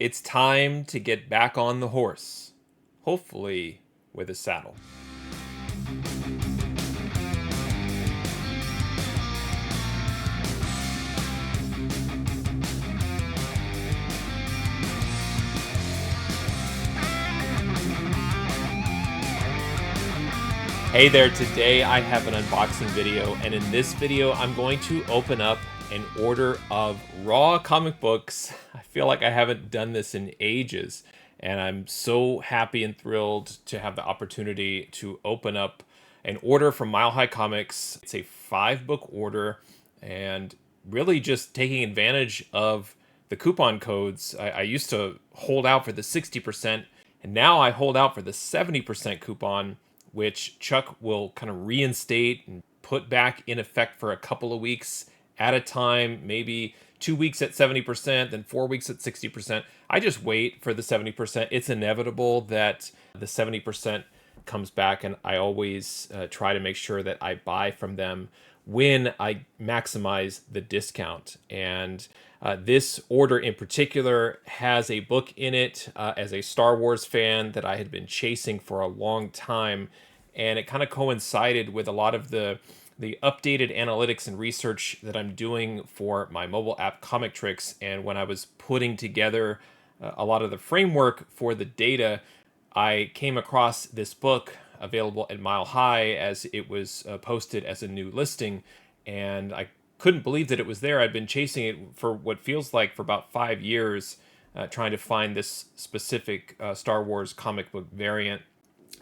It's time to get back on the horse, hopefully with a saddle. Hey there, today I have an unboxing video, and in this video I'm going to open up an order of raw comic books. I feel like I haven't done this in ages, and I'm so happy and thrilled to have the opportunity to open up an order from Mile High Comics. It's a 5-book order, and really just taking advantage of the coupon codes. I used to hold out for the 60%, and now I hold out for the 70% coupon, which Chuck will kind of reinstate and put back in effect for a couple of weeks at a time, maybe 2 weeks at 70%, then 4 weeks at 60%. I just wait for the 70%. It's inevitable that the 70% comes back, and I always try to make sure that I buy from them when I maximize the discount. And this order in particular has a book in it as a Star Wars fan that I had been chasing for a long time, and it kind of coincided with a lot of the updated analytics and research that I'm doing for my mobile app Comictrics. And when I was putting together a lot of the framework for the data, I came across this book available at Mile High as it was posted as a new listing, and I couldn't believe that it was there. I'd been chasing it for what feels like for about 5 years, trying to find this specific Star Wars comic book variant.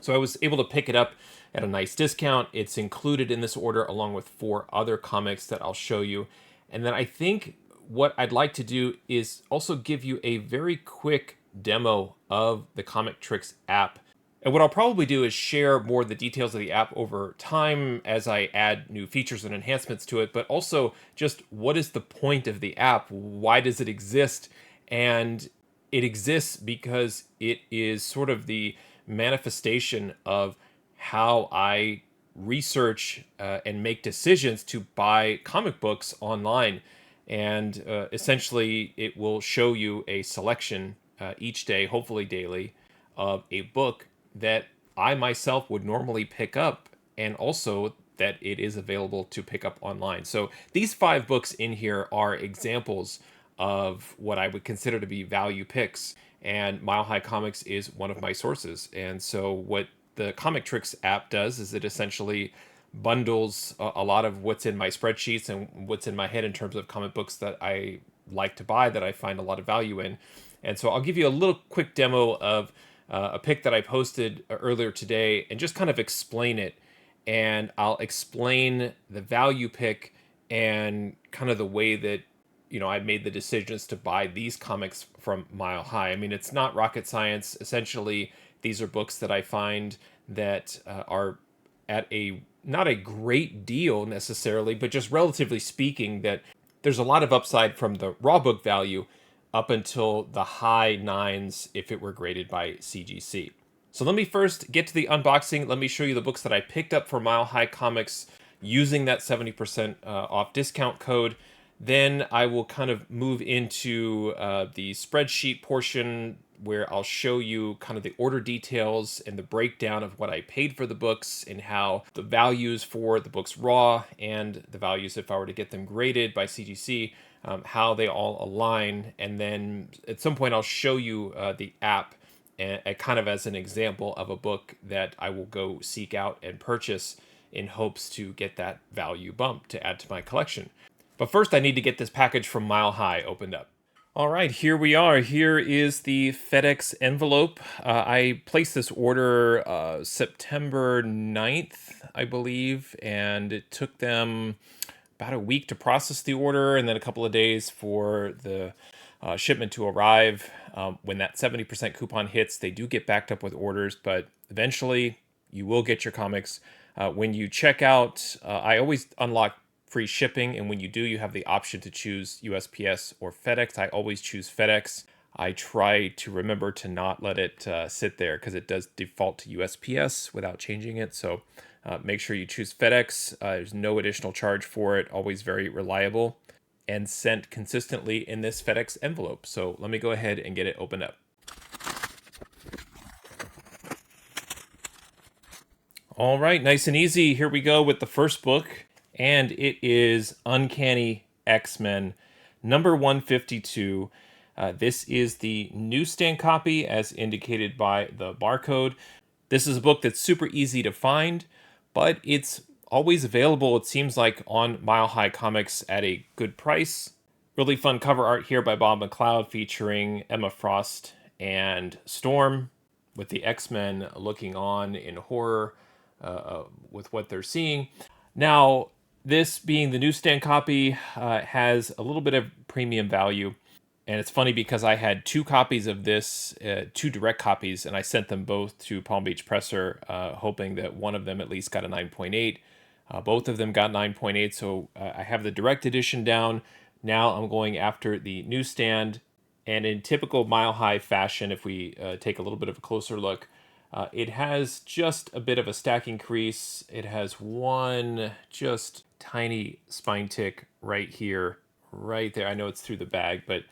So I was able to pick it up at a nice discount. It's included in this order along with 4 other comics that I'll show you. And then I think what I'd like to do is also give you a very quick demo of the Comictrics app. And what I'll probably do is share more of the details of the app over time as I add new features and enhancements to it, but also just what is the point of the app? Why does it exist? And it exists because it is sort of the manifestation of how I research and make decisions to buy comic books online. And essentially, it will show you a selection each day, hopefully daily, of a book that I myself would normally pick up, and also that it is available to pick up online. So these 5 books in here are examples of what I would consider to be value picks, and Mile High Comics is one of my sources. And so what the Comictrics app does is it essentially bundles a lot of what's in my spreadsheets and what's in my head in terms of comic books that I like to buy, that I find a lot of value in. And so I'll give you a little quick demo of a pick that I posted earlier today and just kind of explain it. And I'll explain the value pick and kind of the way that, I made the decisions to buy these comics from Mile High. I mean, it's not rocket science. Essentially, these are books that I find that are at not a great deal necessarily, but just relatively speaking, that there's a lot of upside from the raw book value up until the high 9s if it were graded by CGC. So let me first get to the unboxing. Let me show you the books that I picked up for Mile High Comics using that 70% off discount code. Then I will kind of move into the spreadsheet portion where I'll show you kind of the order details and the breakdown of what I paid for the books and how the values for the books raw and the values if I were to get them graded by CGC, how they all align. And then at some point I'll show you the app and kind of as an example of a book that I will go seek out and purchase in hopes to get that value bump to add to my collection. But first I need to get this package from Mile High opened up. All right, here we are. Here is the FedEx envelope. I placed this order September 9th, I believe, and it took them about a week to process the order and then a couple of days for the shipment to arrive. When that 70% coupon hits, they do get backed up with orders, but eventually you will get your comics. When you check out, I always unlock free shipping, and when you do, you have the option to choose USPS or FedEx. I always choose FedEx. I try to remember to not let it sit there because it does default to USPS without changing it. So make sure you choose FedEx. There's no additional charge for it. Always very reliable. and sent consistently in this FedEx envelope. So let me go ahead and get it opened up. All right, nice and easy. Here we go with the first book, and it is Uncanny X-Men, number 152. This is the newsstand copy as indicated by the barcode. This is a book that's super easy to find, but it's always available, it seems like, on Mile High Comics at a good price. Really fun cover art here by Bob McLeod featuring Emma Frost and Storm, with the X-Men looking on in horror with what they're seeing. Now, this being the newsstand copy has a little bit of premium value. And it's funny because I had two copies of this, two direct copies, and I sent them both to Palm Beach Presser, hoping that one of them at least got a 9.8. Both of them got 9.8, so I have the direct edition down. Now I'm going after the newsstand. And in typical Mile High fashion, if we take a little bit of a closer look, it has just a bit of a stacking crease. It has one just tiny spine tick right here, right there. I know it's through the bag, but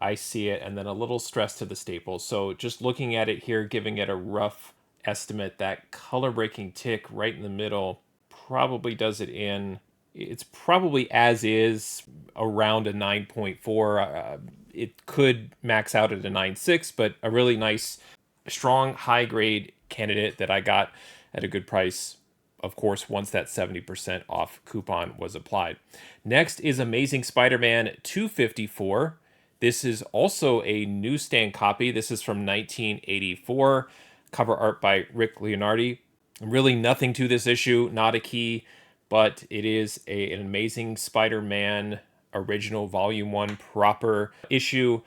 I see it, and then a little stress to the staples. So just looking at it here, giving it a rough estimate, that color breaking tick right in the middle probably does it in. It's probably as is around a 9.4. It could max out at a 9.6, but a really nice, strong, high grade candidate that I got at a good price. Of course, once that 70% off coupon was applied. Next is Amazing Spider-Man 254. This is also a newsstand copy. This is from 1984. Cover art by Rick Leonardi. Really nothing to this issue, not a key, but it is an Amazing Spider-Man original Volume 1 proper issue.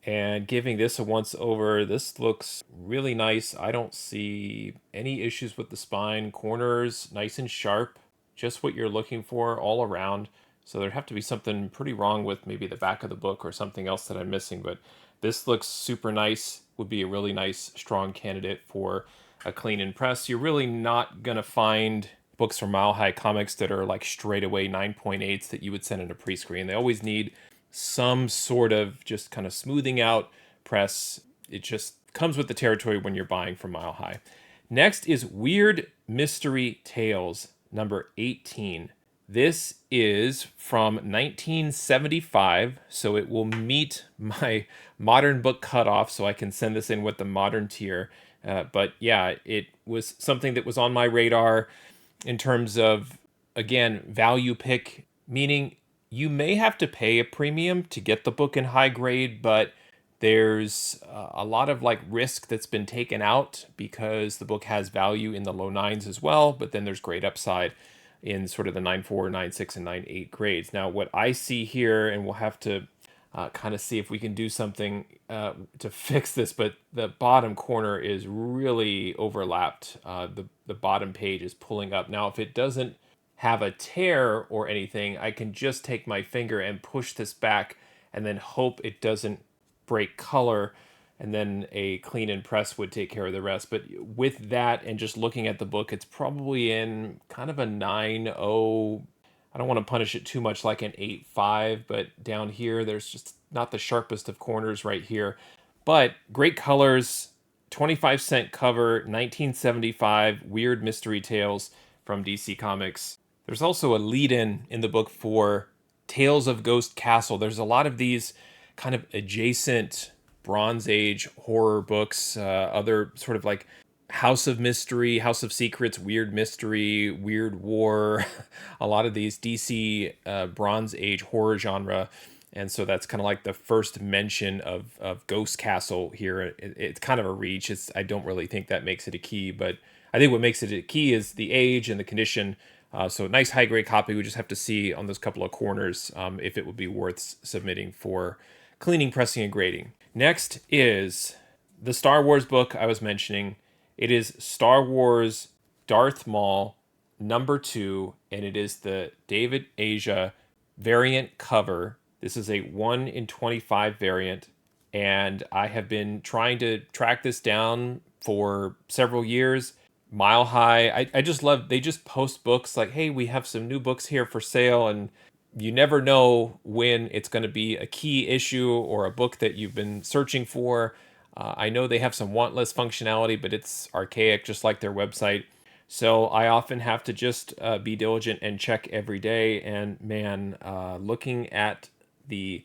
And giving this a once over, this looks really nice. I don't see any issues with the spine. Corners, nice and sharp. Just what you're looking for all around. So there'd have to be something pretty wrong with maybe the back of the book or something else that I'm missing. But this looks super nice. Would be a really nice, strong candidate for a clean and press. You're really not going to find books from Mile High Comics that are like straight away 9.8s that you would send in a pre-screen. They always need some sort of just kind of smoothing out press. It just comes with the territory when you're buying from Mile High. Next is Weird Mystery Tales, number 18. This is from 1975, so it will meet my modern book cutoff, so I can send this in with the modern tier. But yeah, it was something that was on my radar in terms of, again, value pick, meaning you may have to pay a premium to get the book in high grade, but there's a lot of like risk that's been taken out because the book has value in the low nines as well, but then there's great upside in sort of the 9.4, 9.6, and 9.8 grades. Now, what I see here, and we'll have to kind of see if we can do something to fix this, but the bottom corner is really overlapped. The bottom page is pulling up. Now, if it doesn't have a tear or anything, I can just take my finger and push this back and then hope it doesn't break color, and then a clean and press would take care of the rest. But with that and just looking at the book, it's probably in kind of a 9.0. I don't want to punish it too much like an 8.5, but down here there's just not the sharpest of corners right here. But great colors, 25-cent cover, 1975, Weird Mystery Tales from DC Comics. There's also a lead-in the book for Tales of Ghost Castle. There's a lot of these kind of adjacent Bronze Age horror books, other sort of like House of Mystery, House of Secrets, Weird Mystery, Weird War, a lot of these DC Bronze Age horror genre. And so that's kind of like the first mention of Ghost Castle here. It's kind of a reach. I don't really think that makes it a key, but I think what makes it a key is the age and the condition. So nice high grade copy. We just have to see on those couple of corners if it would be worth submitting for cleaning, pressing, and grading. Next is the Star Wars book I was mentioning. It is Star Wars Darth Maul number 2, and it is the David Asia variant cover. This is a 1 in 25 variant, and I have been trying to track this down for several years. Mile High, I just love, they just post books like, hey, we have some new books here for sale, and you never know when it's going to be a key issue or a book that you've been searching for. I know they have some want list functionality, but it's archaic, just like their website. So I often have to just be diligent and check every day. And man, looking at the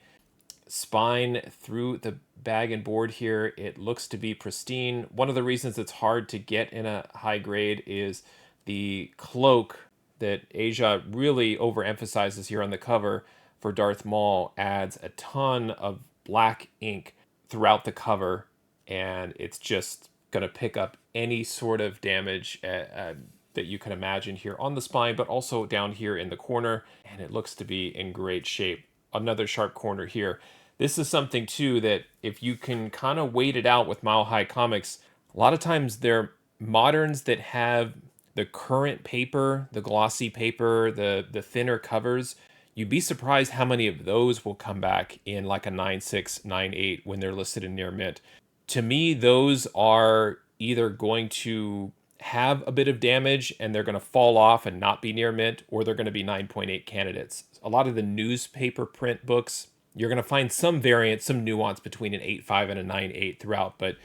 spine through the bag and board here, it looks to be pristine. One of the reasons it's hard to get in a high grade is the cloak that Asia really overemphasizes here on the cover for Darth Maul adds a ton of black ink throughout the cover, and it's just going to pick up any sort of damage that you can imagine here on the spine, but also down here in the corner, and it looks to be in great shape. Another sharp corner here. This is something too that if you can kind of wait it out with Mile High Comics, a lot of times they're moderns that have the current paper, the glossy paper, the thinner covers. You'd be surprised how many of those will come back in like a 9.6, 9.8 when they're listed in near mint. To me, those are either going to have a bit of damage and they're going to fall off and not be near mint, or they're going to be 9.8 candidates. A lot of the newspaper print books, you're going to find some variance, some nuance between an 8.5 and a 9.8 throughout, but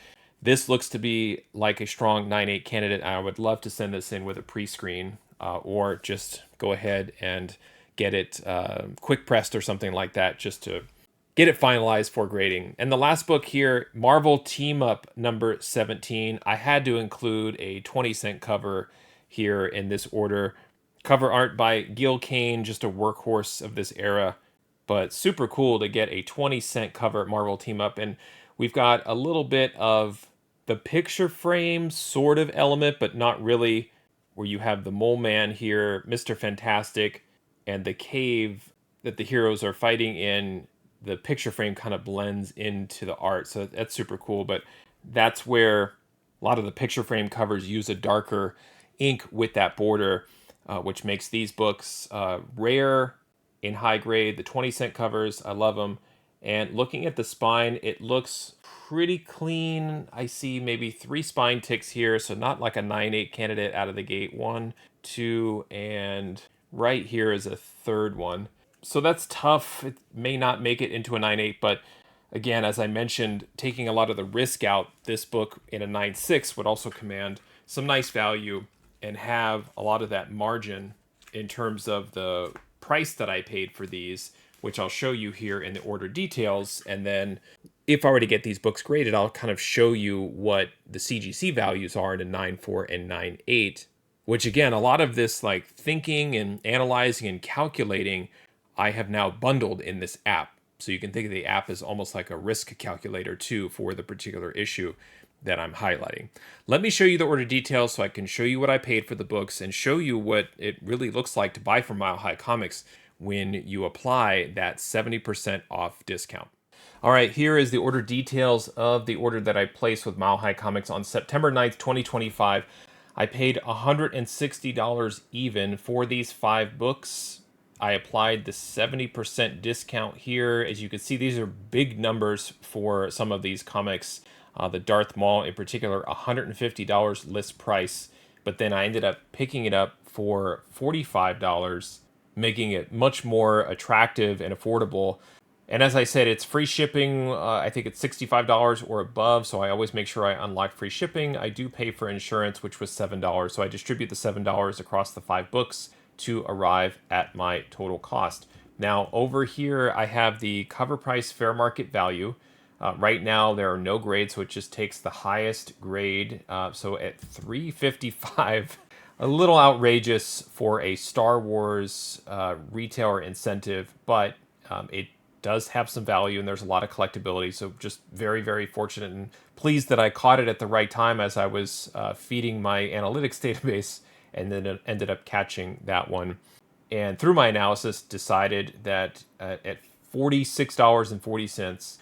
this looks to be like a strong 9.8 candidate. I would love to send this in with a pre-screen or just go ahead and get it quick pressed or something like that just to get it finalized for grading. And the last book here, Marvel Team Up number 17. I had to include a 20-cent cover here in this order. Cover art by Gil Kane, just a workhorse of this era, but super cool to get a 20-cent cover Marvel Team Up. And we've got a little bit of the picture frame sort of element, but not really, where you have the Mole Man here, Mr. Fantastic, and the cave that the heroes are fighting in. The picture frame kind of blends into the art, so that's super cool. But that's where a lot of the picture frame covers use a darker ink with that border, which makes these books rare in high grade. The 20-cent covers, I love them. And looking at the spine, it looks pretty clean. I see maybe 3 spine ticks here, so not like a 9.8 candidate out of the gate. 1, 2, and right here is a third one. So that's tough. It may not make it into a 9.8, but again, as I mentioned, taking a lot of the risk out, this book in a 9.6 would also command some nice value and have a lot of that margin in terms of the price that I paid for these, which I'll show you here in the order details. And then if I were to get these books graded, I'll kind of show you what the CGC values are in a 9.4 and 9.8, which again, a lot of this like thinking and analyzing and calculating, I have now bundled in this app. So you can think of the app as almost like a risk calculator too for the particular issue that I'm highlighting. Let me show you the order details so I can show you what I paid for the books and show you what it really looks like to buy from Mile High Comics when you apply that 70% off discount. All right, here is the order details of the order that I placed with Mile High Comics on September 9th, 2025. I paid $160 even for these 5 books. I applied the 70% discount here. As you can see, these are big numbers for some of these comics. The Darth Maul in particular, $150 list price, but then I ended up picking it up for $45, making it much more attractive and affordable. And as I said, it's free shipping. I think it's $65 or above, so I always make sure I unlock free shipping. I do pay for insurance, which was $7, so I distribute the $7 across the 5 books to arrive at my total cost. Now, over here, I have the cover price fair market value. Right now, there are no grades, so it just takes the highest grade. So at $355, a little outrageous for a Star Wars retailer incentive, but it does have some value and there's a lot of collectability. So just very, very fortunate and pleased that I caught it at the right time as I was feeding my analytics database, and then it ended up catching that one. And through my analysis, decided that at $46.40,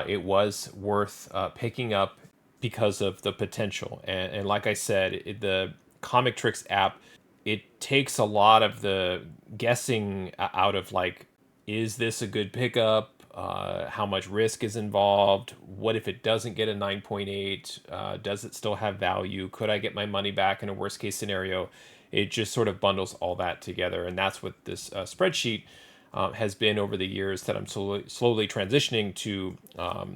it was worth picking up because of the potential. And like I said, the Comictrics app, it takes a lot of the guessing out of like, is this a good pickup? How much risk is involved? What if it doesn't get a 9.8? Does it still have value? Could I get my money back in a worst case scenario? It just sort of bundles all that together. And that's what this spreadsheet has been over the years that I'm slowly transitioning to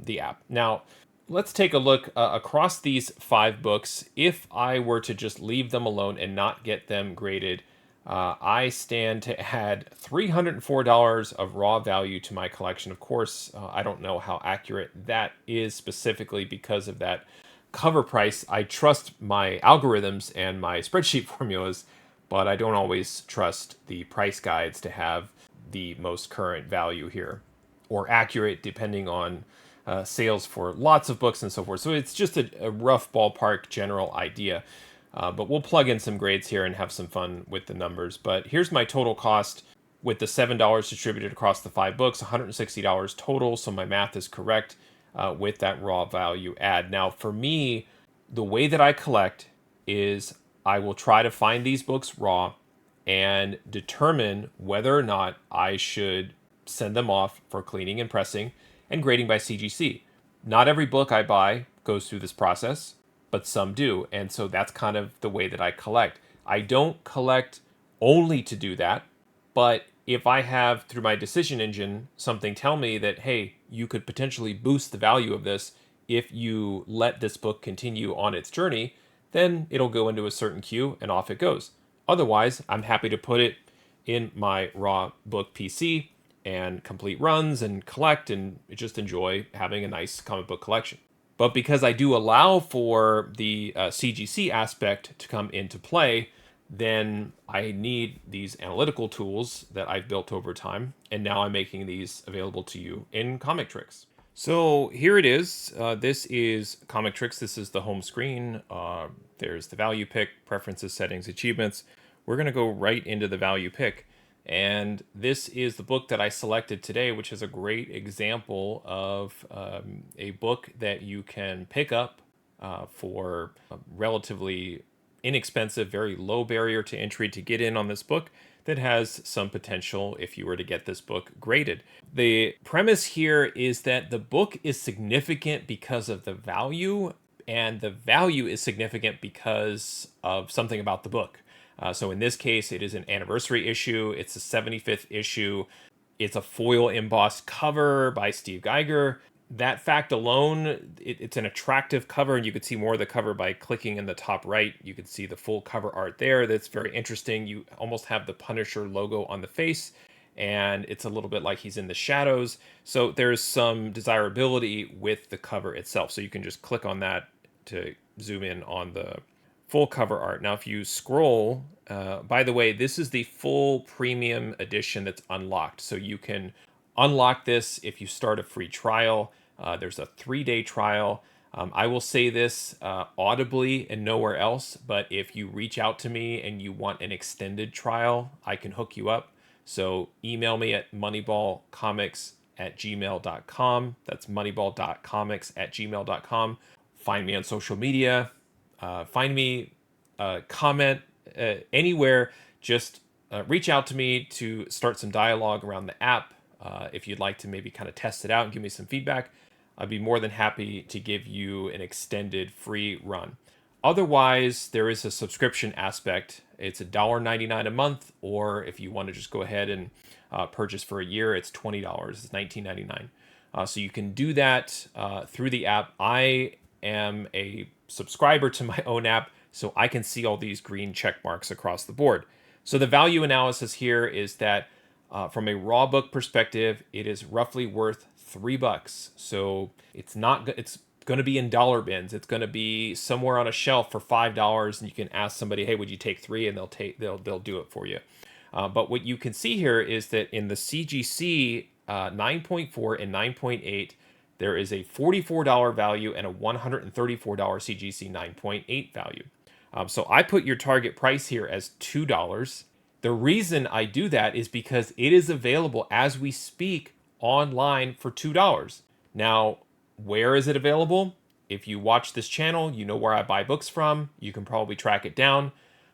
the app. Now, let's take a look across these 5 books. If I were to just leave them alone and not get them graded, I stand to add $304 of raw value to my collection. Of course, I don't know how accurate that is specifically because of that cover price. I trust my algorithms and my spreadsheet formulas, but I don't always trust the price guides to have the most current value here, or accurate depending on sales for lots of books and so forth. So it's just a rough ballpark general idea. But we'll plug in some grades here and have some fun with the numbers. But here's my total cost with the $7 distributed across the 5 books, $160 total. So my math is correct with that raw value add. Now, for me, the way that I collect is I will try to find these books raw and determine whether or not I should send them off for cleaning and pressing and grading by CGC. Not every book I buy goes through this process, but some do. And so that's kind of the way that I collect. I don't collect only to do that, but if I have, through my decision engine, something tell me that, hey, you could potentially boost the value of this if you let this book continue on its journey, then it'll go into a certain queue and off it goes. Otherwise, I'm happy to put it in my raw book PC and complete runs and collect and just enjoy having a nice comic book collection. But because I do allow for the CGC aspect to come into play, then I need these analytical tools that I've built over time. And now I'm making these available to you in Comictrics. So here it is. This is Comictrics. This is the home screen. There's the value pick, preferences, settings, achievements. We're going to go right into the value pick. And this is the book that I selected today, which is a great example of a book that you can pick up for a relatively inexpensive, very low barrier to entry to get in on this book that has some potential if you were to get this book graded. The premise here is that the book is significant because of the value, and the value is significant because of something about the book. So in this case, it is an anniversary issue. It's the 75th issue. It's a foil embossed cover by Steve Geiger. That fact alone, it's an attractive cover, and you could see more of the cover by clicking in the top right. You can see the full cover art there. That's very interesting. You almost have the Punisher logo on the face, and it's a little bit like he's in the shadows. So there's some desirability with the cover itself. So you can just click on that to zoom in on the full cover art. Now, if you scroll, by the way, this is the full premium edition that's unlocked. So you can unlock this if you start a free trial. There's a 3-day trial. I will say this audibly and nowhere else, but if you reach out to me and you want an extended trial, I can hook you up. So email me at moneyballcomics@gmail.com. That's moneyball.comics@gmail.com. Find me on social media. Find me, comment anywhere. Just reach out to me to start some dialogue around the app. If you'd like to maybe kind of test it out and give me some feedback, I'd be more than happy to give you an extended free run. Otherwise, there is a subscription aspect. It's $1.99 a month, or if you want to just go ahead and purchase for a year, it's $20. It's $19.99. So you can do that through the app. I am a subscriber to my own app, so I can see all these green check marks across the board. So the value analysis here is that from a raw book perspective, it is roughly worth $3. So it's going to be in dollar bins. It's going to be somewhere on a shelf for $5, and you can ask somebody, "Hey, would you take 3?" And they'll do it for you. But what you can see here is that in the CGC 9.4 and 9.8, there is a $44 value and a $134 CGC 9.8 value. So I put your target price here as $2. The reason I do that is because it is available as we speak online for $2. Now, where is it available? If you watch this channel, you know where I buy books from. You can probably track it down.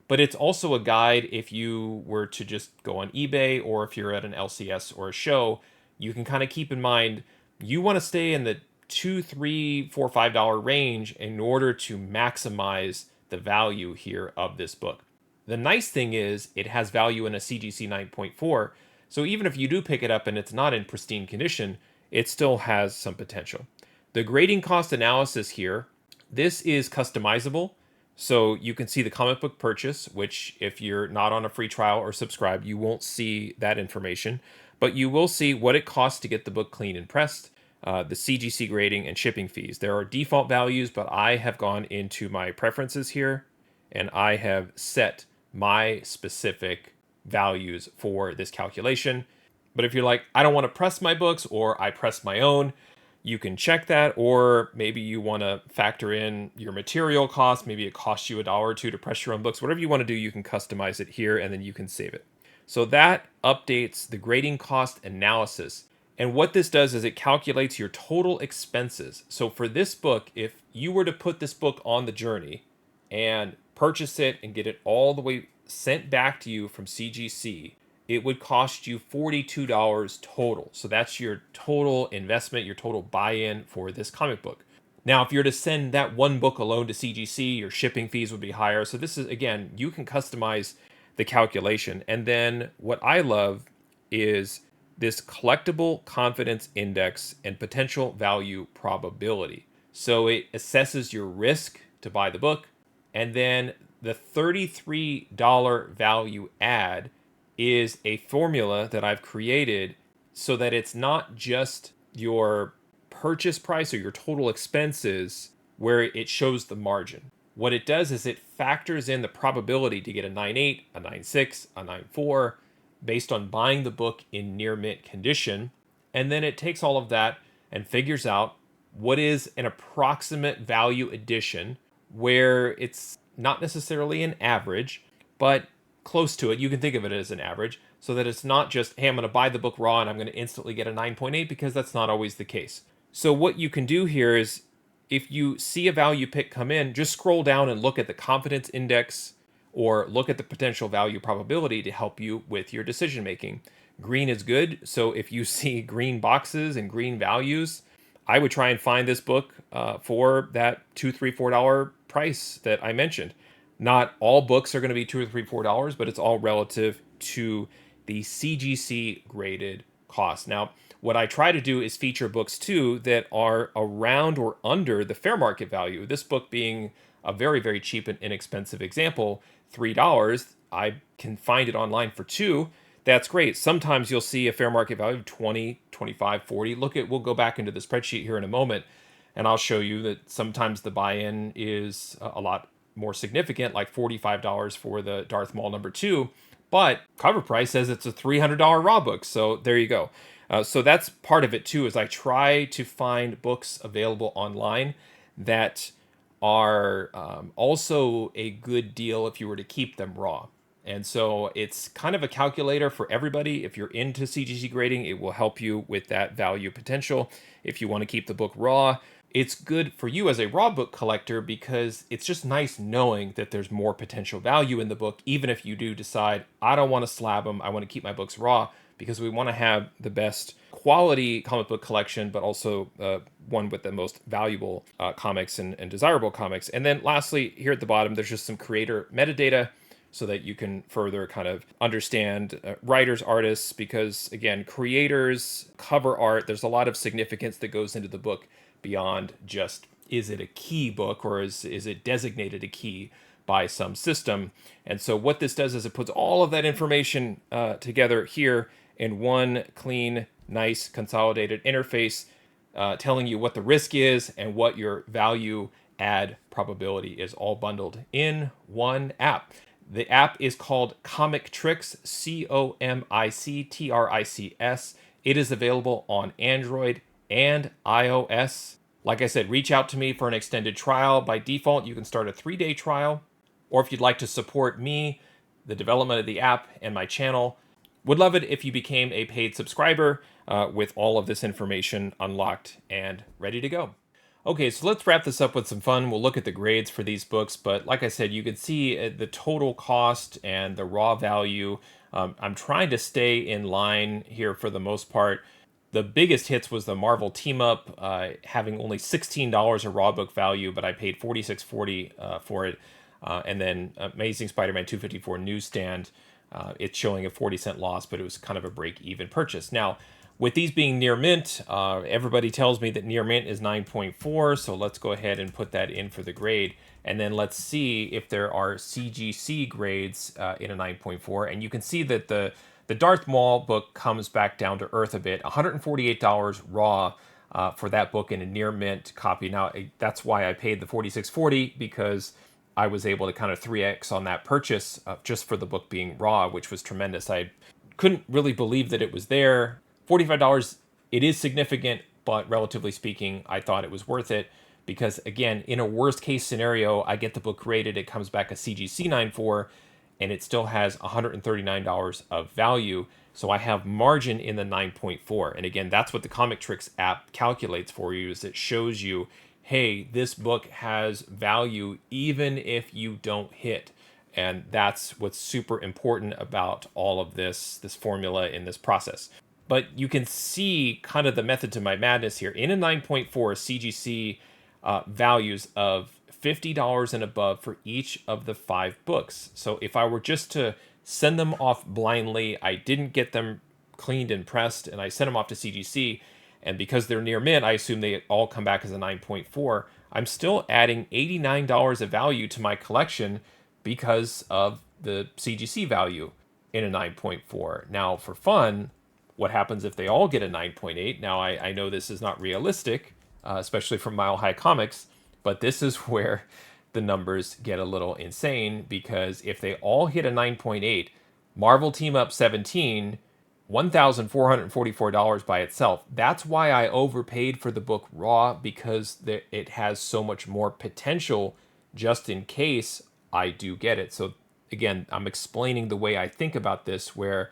But it's also a guide if you were to just go on eBay, or if you're at an LCS or a show, you can kind of keep in mind you want to stay in the $2, $3, $4, $5 range in order to maximize the value here of this book. The nice thing is it has value in a CGC 9.4, So even if you do pick it up and it's not in pristine condition, it still has some potential. The grading cost analysis here, this is customizable. So you can see the comic book purchase, which if you're not on a free trial or subscribed, you won't see that information. But you will see what it costs to get the book clean and pressed, the CGC grading, and shipping fees. There are default values, but I have gone into my preferences here, and I have set my specific values for this calculation. But if you're like, I don't want to press my books, or I press my own, you can check that. Or maybe you want to factor in your material costs. Maybe it costs you $1 or $2 to press your own books. Whatever you want to do, you can customize it here, and then you can save it. So that updates the grading cost analysis. And what this does is it calculates your total expenses. So for this book, if you were to put this book on the journey and purchase it and get it all the way sent back to you from CGC, it would cost you $42 total. So that's your total investment, your total buy-in for this comic book. Now, if you're to send that one book alone to CGC, your shipping fees would be higher. So this is, again, you can customize the calculation. And then what I love is this collectible confidence index and potential value probability. So it assesses your risk to buy the book, and then the $33 value add is a formula that I've created so that it's not just your purchase price or your total expenses where it shows the margin. What it does is it factors in the probability to get a 9.8, a 9.6, a 9.4 based on buying the book in near mint condition. And then it takes all of that and figures out what is an approximate value addition where it's not necessarily an average, but close to it. You can think of it as an average, so that it's not just, hey, I'm going to buy the book raw and I'm going to instantly get a 9.8, because that's not always the case. So what you can do here is, if you see a value pick come in, just scroll down and look at the confidence index or look at the potential value probability to help you with your decision making. Green is good, so if you see green boxes and green values, I would try and find this book for that $2, $3, $4 price that I mentioned. Not all books are going to be $2 or $3, $4, but it's all relative to the CGC graded cost. Now, what I try to do is feature books too that are around or under the fair market value. This book being a very, very cheap and inexpensive example, $3. I can find it online for $2. That's great. Sometimes you'll see a fair market value of 20, 25, 40. We'll go back into the spreadsheet here in a moment, and I'll show you that sometimes the buy-in is a lot more significant, like $45 for the Darth Maul #2, but cover price says it's a $300 raw book. So there you go. So that's part of it too, is I try to find books available online that are also a good deal if you were to keep them raw. And so it's kind of a calculator for everybody. If you're into CGC grading, it will help you with that value potential. If you want to keep the book raw, it's good for you as a raw book collector, because it's just nice knowing that there's more potential value in the book, even if you do decide, I don't want to slab them, I want to keep my books raw, because we want to have the best quality comic book collection, but also one with the most valuable comics and desirable comics. And then lastly, here at the bottom, there's just some creator metadata so that you can further kind of understand writers, artists, because again, creators, cover art, there's a lot of significance that goes into the book beyond just, is it a key book or is it designated a key by some system. And so what this does is it puts all of that information together here in one clean, nice, consolidated interface, telling you what the risk is and what your value add probability is, all bundled in one app. The app is called Comictrics, Comictrics. It is available on Android and iOS. Like I said, reach out to me for an extended trial. By default, you can start a 3-day trial. Or if you'd like to support me, the development of the app, and my channel, would love it if you became a paid subscriber with all of this information unlocked and ready to go. Okay, so let's wrap this up with some fun. We'll look at the grades for these books, but like I said, you can see the total cost and the raw value. I'm trying to stay in line here for the most part. The biggest hits was the Marvel Team Up, having only $16 of raw book value, but I paid $46.40 for it. And then Amazing Spider-Man 254 Newsstand It's showing a 40-cent loss, but it was kind of a break-even purchase. Now, with these being near mint, everybody tells me that near mint is 9.4, so let's go ahead and put that in for the grade. And then let's see if there are CGC grades in a 9.4. And you can see that the Darth Maul book comes back down to earth a bit. $148 raw for that book in a near mint copy. Now, that's why I paid the $46.40, because I was able to kind of 3x on that purchase just for the book being raw, which was tremendous. I couldn't really believe that it was there. $45, it is significant, but relatively speaking, I thought it was worth it because, again, in a worst case scenario, I get the book graded, it comes back a CGC 9.4, and it still has $139 of value. So I have margin in the 9.4. And again, that's what the Comictrics app calculates for you, is it shows you, hey, this book has value even if you don't hit. And that's what's super important about all of this formula in this process. But you can see kind of the method to my madness here. In a 9.4, CGC values of $50 and above for each of the 5 books. So if I were just to send them off blindly, I didn't get them cleaned and pressed, and I sent them off to CGC, and because they're near mint, I assume they all come back as a 9.4. I'm still adding $89 of value to my collection because of the CGC value in a 9.4. Now, for fun, what happens if they all get a 9.8? Now, I know this is not realistic, especially from Mile High Comics, but this is where the numbers get a little insane, because if they all hit a 9.8, Marvel Team Up 17, $1,444 by itself. That's why I overpaid for the book raw, because it has so much more potential just in case I do get it. So again, I'm explaining the way I think about this, where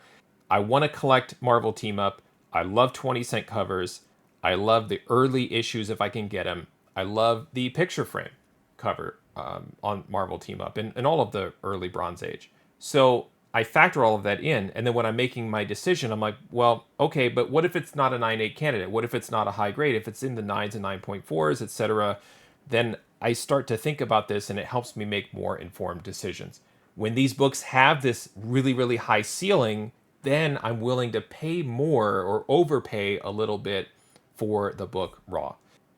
I want to collect Marvel Team Up. I love 20-cent covers. I love the early issues if I can get them. I love the picture frame cover on Marvel Team Up and all of the early Bronze Age. So I factor all of that in, and then when I'm making my decision, I'm like, well, okay, but what if it's not a 9.8 candidate? What if it's not a high grade? If it's in the 9s and 9.4s, etc., then I start to think about this, and it helps me make more informed decisions. When these books have this really, really high ceiling, then I'm willing to pay more or overpay a little bit for the book raw.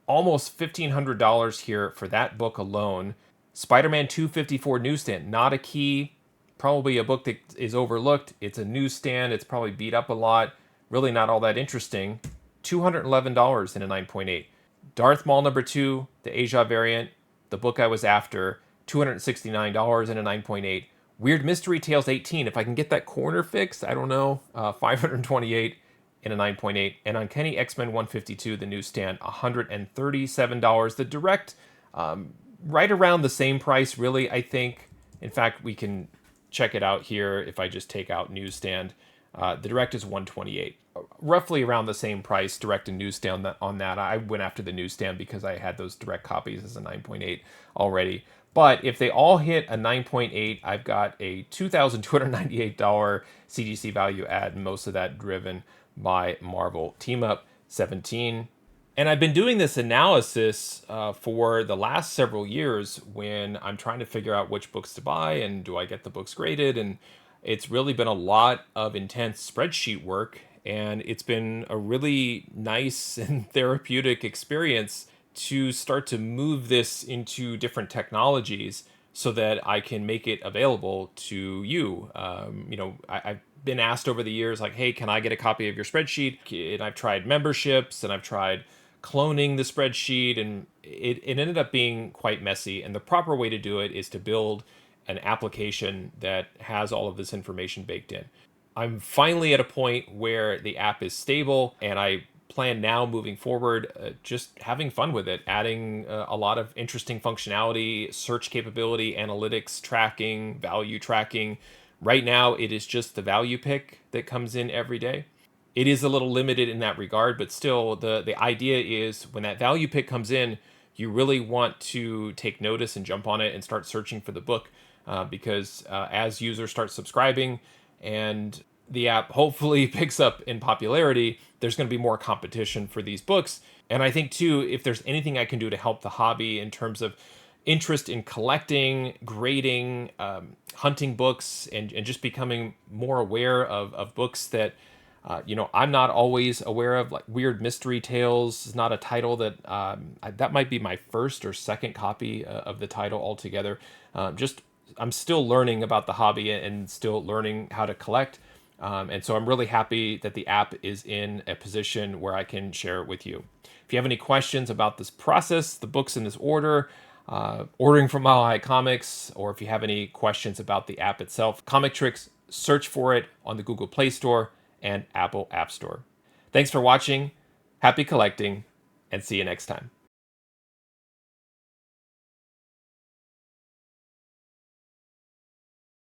Almost $1,500 here for that book alone. Spider-Man 254 newsstand, not a key, probably a book that is overlooked. It's a newsstand, it's probably beat up a lot, really not all that interesting. $211 in a 9.8. Darth Maul #2, the Asia variant, the book I was after, $269 in a 9.8. Weird Mystery Tales 18, if I can get that corner fixed, I don't know, $528 in a 9.8. And Uncanny X-Men 152, the newsstand, $137. The direct, right around the same price, really, I think. In fact, we can check it out here if I just take out newsstand. The direct is $128. Roughly around the same price, direct and newsstand on that. I went after the newsstand because I had those direct copies as a 9.8 already. But if they all hit a 9.8, I've got a $2,298 CGC value add, and most of that driven by Marvel Team Up 17. And I've been doing this analysis for the last several years when I'm trying to figure out which books to buy and do I get the books graded. And it's really been a lot of intense spreadsheet work, and it's been a really nice and therapeutic experience to start to move this into different technologies so that I can make it available to you. I've been asked over the years, like, hey, can I get a copy of your spreadsheet? And I've tried memberships, and I've tried cloning the spreadsheet, and it ended up being quite messy. And the proper way to do it is to build an application that has all of this information baked in. I'm finally at a point where the app is stable, and I plan now moving forward, just having fun with it, adding a lot of interesting functionality, search capability, analytics tracking, value tracking. Right now, it is just the value pick that comes in every day. It is a little limited in that regard, but still, the idea is when that value pick comes in, you really want to take notice and jump on it and start searching for the book, because as users start subscribing and the app hopefully picks up in popularity, there's going to be more competition for these books. And I think, too, if there's anything I can do to help the hobby in terms of interest in collecting, grading, hunting books, and just becoming more aware of books that I'm not always aware of. Like Weird Mystery Tales is not a title that that might be my first or second copy of the title altogether. Just I'm still learning about the hobby and still learning how to collect. And so I'm really happy that the app is in a position where I can share it with you. If you have any questions about this process, the books in this order, ordering from Mile High Comics, or if you have any questions about the app itself, Comictrics, search for it on the Google Play Store and Apple App Store. Thanks for watching, happy collecting, and see you next time.